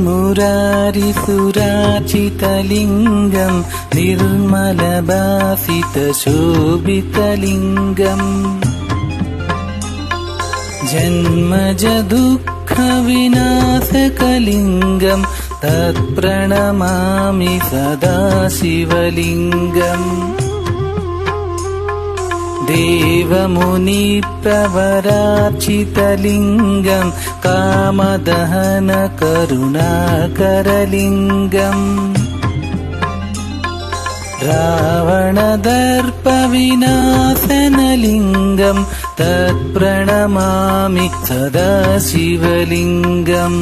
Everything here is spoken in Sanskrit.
मुरारिसुराचितलिङ्गं निर्मलभासितशोभितलिङ्गम् जन्मजदुःखविनाशकलिङ्गं तत्प्रणमामि सदा शिवलिङ्गम् देवमुनिप्रवरार्चितलिङ्गं कामदहनकरुणाकरलिङ्गम् रावणदर्पविनाशनलिङ्गं तत्प्रणमामि सदा शिवलिङ्गम्